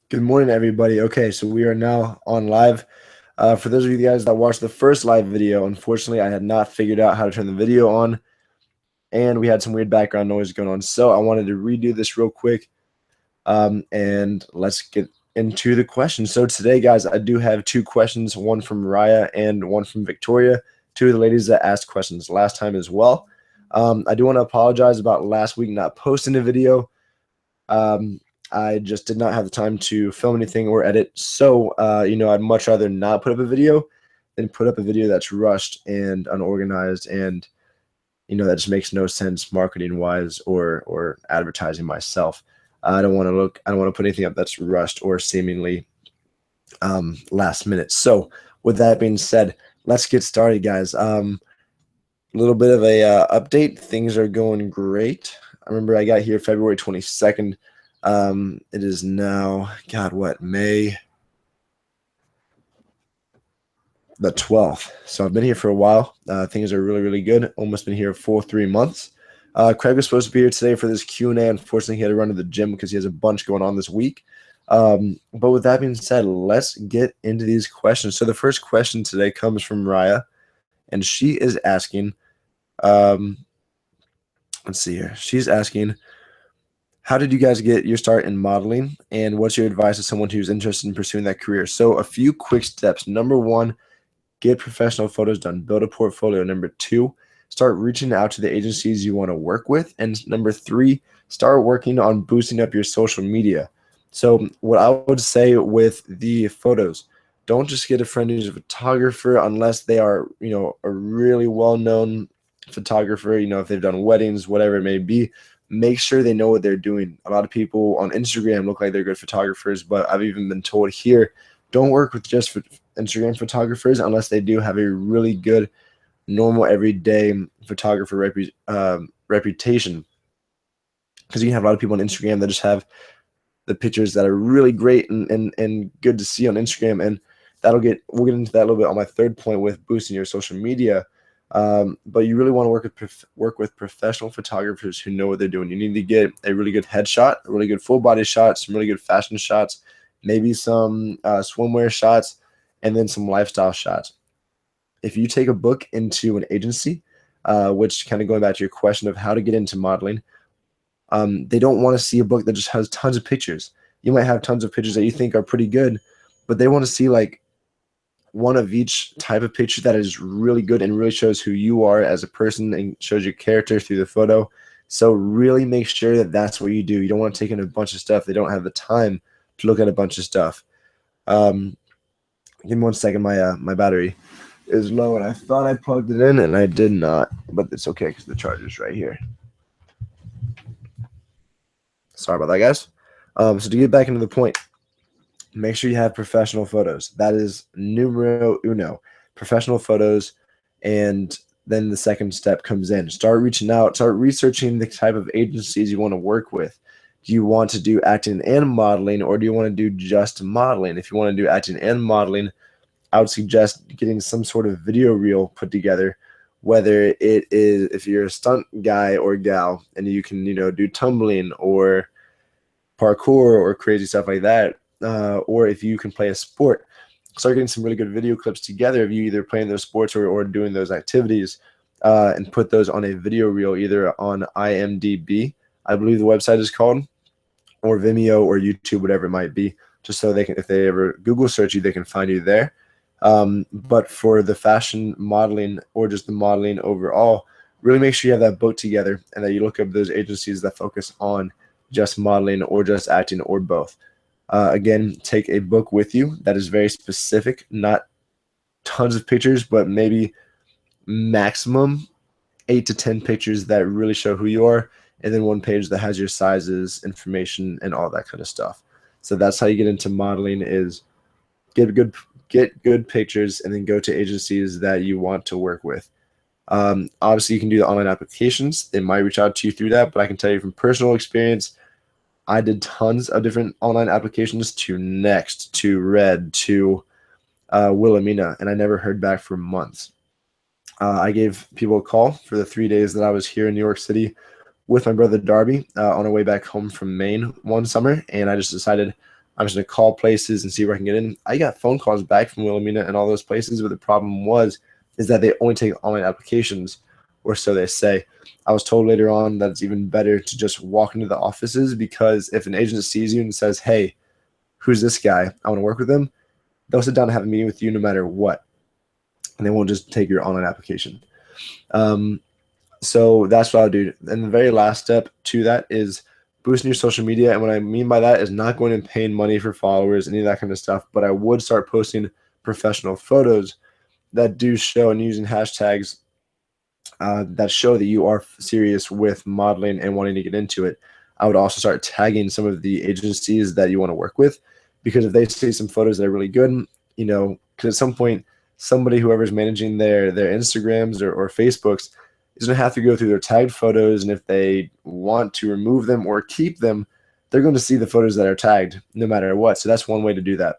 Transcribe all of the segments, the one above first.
Good morning, everybody. Okay, so we are now on live. For those of you guys that watched the first live video, unfortunately, I had not figured out how to turn the video on, and we had some weird background noise going on. So I wanted to redo this real quick, and let's get into the questions. So today, guys, I do have two questions, one from Raya and one from Victoria, two of the ladies that asked questions last time as well. I do want to apologize about last week not posting a video. I just did not have the time to film anything or edit. So, I'd much rather not put up a video than put up a video that's rushed and unorganized and, that just makes no sense marketing wise or advertising myself. I don't want to put anything up that's rushed or seemingly last minute. So with that being said, let's get started, guys. A little bit of a update. Things are going great. I remember I got here February 22nd. It is now, May the 12th. So I've been here for a while. Things are really, really good. Almost been here for 3 months. Craig was supposed to be here today for this Q&A. Unfortunately, he had to run to the gym because he has a bunch going on this week. But with that being said, let's get into these questions. So the first question today comes from Raya, and she is asking, let's see here. She's asking, how did you guys get your start in modeling, and what's your advice to someone who's interested in pursuing that career? So a few quick steps. Number one, get professional photos done. Build a portfolio. Number two, start reaching out to the agencies you want to work with. And number three, start working on boosting up your social media. So what I would say with the photos, don't just get a friend who's a photographer unless they are, a really well-known photographer, if they've done weddings, whatever it may be. Make sure they know what they're doing. A lot of people on Instagram look like they're good photographers, but I've even been told here, don't work with just Instagram photographers unless they do have a really good, normal, everyday photographer reputation. Because you can have a lot of people on Instagram that just have the pictures that are really great and good to see on Instagram, and we'll get into that a little bit on my third point with boosting your social media. But you really want to work with professional photographers who know what they're doing. You need to get a really good headshot, a really good full body shot, some really good fashion shots, maybe some swimwear shots, and then some lifestyle shots. If you take a book into an agency, which kind of going back to your question of how to get into modeling, they don't want to see a book that just has tons of pictures. You might have tons of pictures that you think are pretty good, but they want to see like one of each type of picture that is really good and really shows who you are as a person and shows your character through the photo. So really make sure that that's what you do. You don't want to take in a bunch of stuff. They don't have the time to look at a bunch of stuff. Give me 1 second. My battery is low, and I thought I plugged it in, and I did not. But it's okay because the charger's right here. Sorry about that, guys. So to get back into the point, make sure you have professional photos. That is numero uno. Professional photos, and then the second step comes in. Start reaching out. Start researching the type of agencies you want to work with. Do you want to do acting and modeling, or do you want to do just modeling? If you want to do acting and modeling, I would suggest getting some sort of video reel put together, whether it is if you're a stunt guy or gal and you can, do tumbling or parkour or crazy stuff like that, or if you can play a sport. Start getting some really good video clips together of you either playing those sports or doing those activities, and put those on a video reel either on IMDb, I believe the website is called, or Vimeo or YouTube, whatever it might be, just so they can, if they ever Google search you, they can find you there. But for the fashion modeling or just the modeling overall, really make sure you have that book together and that you look up those agencies that focus on just modeling or just acting or both. Again, take a book with you that is very specific, not tons of pictures, but maybe maximum 8 to 10 pictures that really show who you are, and then one page that has your sizes, information, and all that kind of stuff. So that's how you get into modeling, is get good pictures and then go to agencies that you want to work with. Obviously, you can do the online applications. They might reach out to you through that, but I can tell you from personal experience, I did tons of different online applications to Next, to Red, to Wilhelmina, and I never heard back for months. I gave people a call for the 3 days that I was here in New York City with my brother Darby on our way back home from Maine one summer, and I just decided I'm just going to call places and see where I can get in. I got phone calls back from Wilhelmina and all those places, but the problem is that they only take online applications, or so they say. I was told later on that it's even better to just walk into the offices, because if an agent sees you and says, hey, who's this guy? I want to work with him. They'll sit down and have a meeting with you no matter what, and they won't just take your online application. So that's what I'll do. And the very last step to that is boosting your social media. And what I mean by that is not going and paying money for followers, any of that kind of stuff. But I would start posting professional photos that do show, and using hashtags that show that you are serious with modeling and wanting to get into it. I would also start tagging some of the agencies that you want to work with, because if they see some photos that are really good, because at some point, somebody, whoever's managing their Instagrams or Facebooks, is going to have to go through their tagged photos. And if they want to remove them or keep them, they're going to see the photos that are tagged no matter what. So that's one way to do that.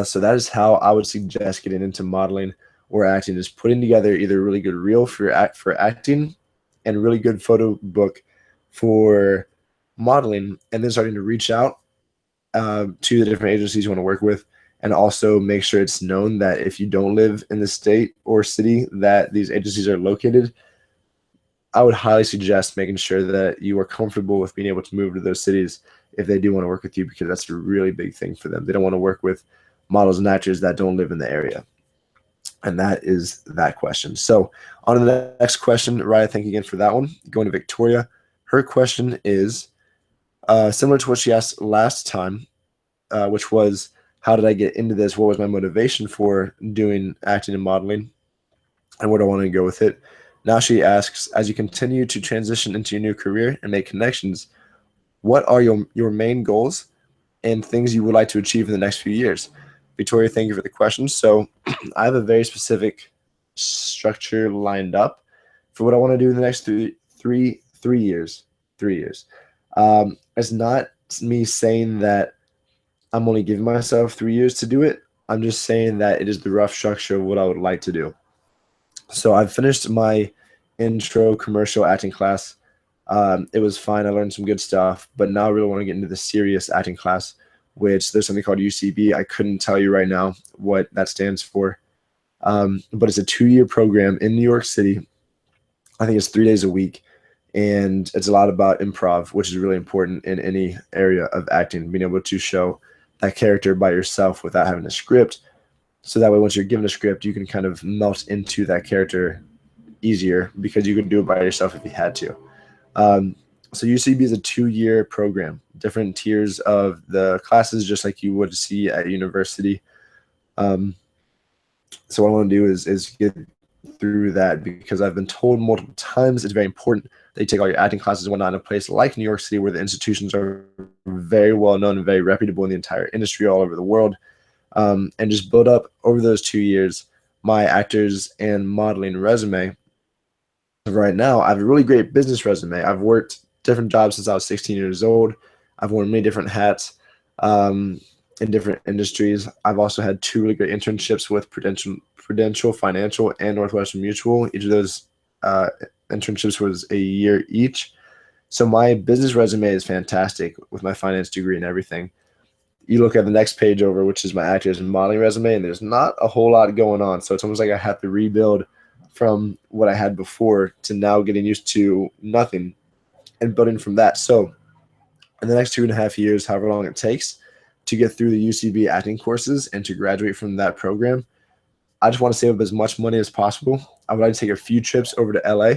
So that is how I would suggest getting into modeling or acting, is putting together either a really good reel for acting and a really good photo book for modeling, and then starting to reach out to the different agencies you want to work with. And also make sure it's known that if you don't live in the state or city that these agencies are located, I would highly suggest making sure that you are comfortable with being able to move to those cities if they do want to work with you, because that's a really big thing for them. They don't want to work with models and actors that don't live in the area. And that is that question. So on to the next question. Raya, thank you again for that one. Going to Victoria. Her question is similar to what she asked last time, which was, how did I get into this? What was my motivation for doing acting and modeling? And where do I want to go with it? Now she asks, as you continue to transition into your new career and make connections, what are your main goals and things you would like to achieve in the next few years? Victoria, thank you for the question. So I have a very specific structure lined up for what I want to do in the next three years. 3 years. It's not me saying that I'm only giving myself 3 years to do it. I'm just saying that it is the rough structure of what I would like to do. So I've finished my intro commercial acting class. It was fine. I learned some good stuff, but now I really want to get into the serious acting class, which there's something called UCB. I couldn't tell you right now what that stands for, but it's a 2-year program in New York City. I think it's 3 days a week, and it's a lot about improv, which is really important in any area of acting, being able to show that character by yourself without having a script. So that way, once you're given a script, you can kind of melt into that character easier, because you could do it by yourself if you had to. So UCB is a 2-year program, different tiers of the classes, just like you would see at university. So what I want to do is get through that, because I've been told multiple times it's very important that you take all your acting classes and whatnot in a place like New York City, where the institutions are very well known and very reputable in the entire industry all over the world, and just build up over those 2 years my actors and modeling resume. Right now, I have a really great business resume. I've worked different jobs since I was 16 years old. I've worn many different hats in different industries. I've also had 2 really great internships with Prudential Financial and Northwestern Mutual. Each of those internships was a year each. So my business resume is fantastic with my finance degree and everything. You look at the next page over, which is my actors and modeling resume, and there's not a whole lot going on. So it's almost like I have to rebuild from what I had before to now getting used to nothing and building from that. So in the next 2.5 years, however long it takes to get through the UCB acting courses and to graduate from that program, I just want to save up as much money as possible. I would like to take a few trips over to LA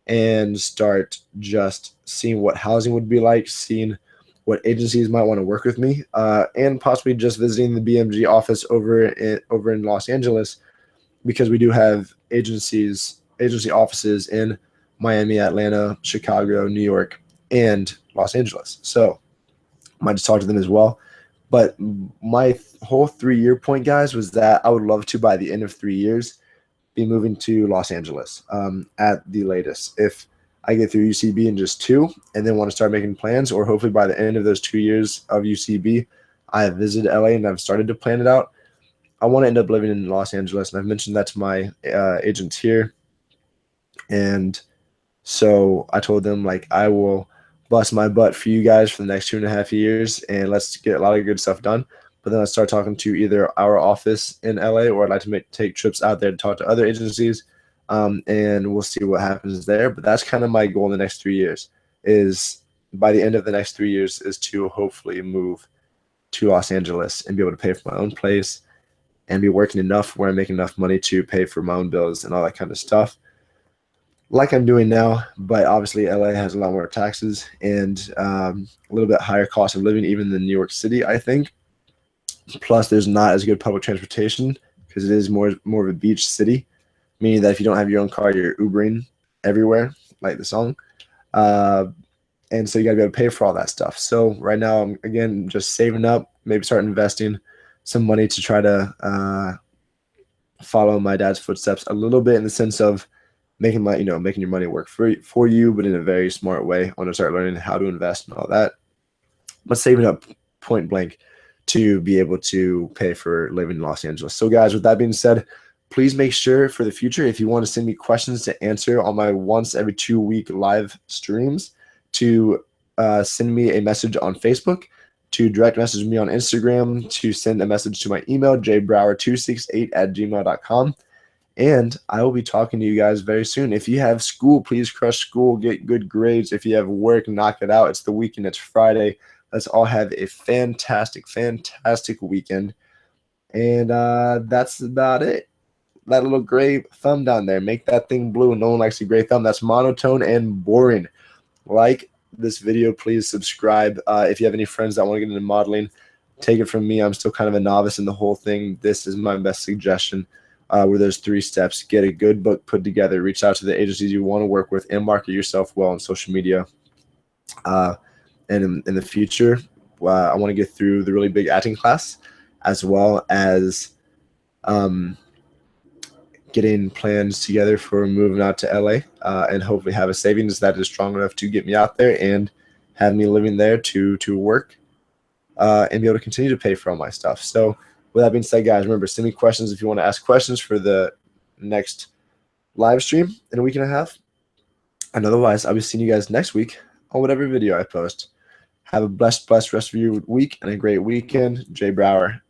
and start just seeing what housing would be like, seeing what agencies might want to work with me, and possibly just visiting the BMG office over in Los Angeles, because we do have agency offices in Miami, Atlanta, Chicago, New York, and Los Angeles. So I might just talk to them as well. But my whole 3-year point, guys, was that I would love to, by the end of 3 years, be moving to Los Angeles at the latest. If I get through UCB in just 2 and then want to start making plans, or hopefully by the end of those 2 years of UCB, I have visited LA and I've started to plan it out, I want to end up living in Los Angeles. And I've mentioned that to my agents here. And so I told them, like, I will bust my butt for you guys for the next 2.5 years, and let's get a lot of good stuff done. But then I start talking to either our office in LA, or I'd like to take trips out there to talk to other agencies, and we'll see what happens there. But that's kind of my goal in the next 3 years. Is by the end of the next 3 years is to hopefully move to Los Angeles and be able to pay for my own place and be working enough where I'm making enough money to pay for my own bills and all that kind of stuff, like I'm doing now. But obviously LA has a lot more taxes and a little bit higher cost of living even than New York City, I think. Plus there's not as good public transportation because it is more of a beach city, meaning that if you don't have your own car, you're Ubering everywhere, like the song. And so you got to be able to pay for all that stuff. So right now I'm, again, just saving up, maybe start investing some money to try to follow my dad's footsteps a little bit, in the sense of making your money work for you, but in a very smart way. I want to start learning how to invest and all that, but saving up point blank to be able to pay for living in Los Angeles. So guys, with that being said, please make sure for the future, if you want to send me questions to answer on my once every 2-week live streams, to send me a message on Facebook, to direct message me on Instagram, to send a message to my email, jbrower268@gmail.com. And I will be talking to you guys very soon. If you have school, please crush school, get good grades. If you have work, knock it out. It's the weekend, it's Friday. Let's all have a fantastic, fantastic weekend. And that's about it. That little gray thumb down there, make that thing blue. No one likes a gray thumb. That's monotone and boring. Like this video, please subscribe. If you have any friends that want to get into modeling, take it from me. I'm still kind of a novice in the whole thing. This is my best suggestion, where there's 3 steps. Get a good book put together, reach out to the agencies you want to work with, and market yourself well on social media. And in the future, I want to get through the really big acting class, as well as getting plans together for moving out to LA, and hopefully have a savings that is strong enough to get me out there and have me living there to work, and be able to continue to pay for all my stuff. So with that being said, guys, remember, send me questions if you want to ask questions for the next live stream in a week and a half. And otherwise, I'll be seeing you guys next week on whatever video I post. Have a blessed rest of your week and a great weekend. Jay Brower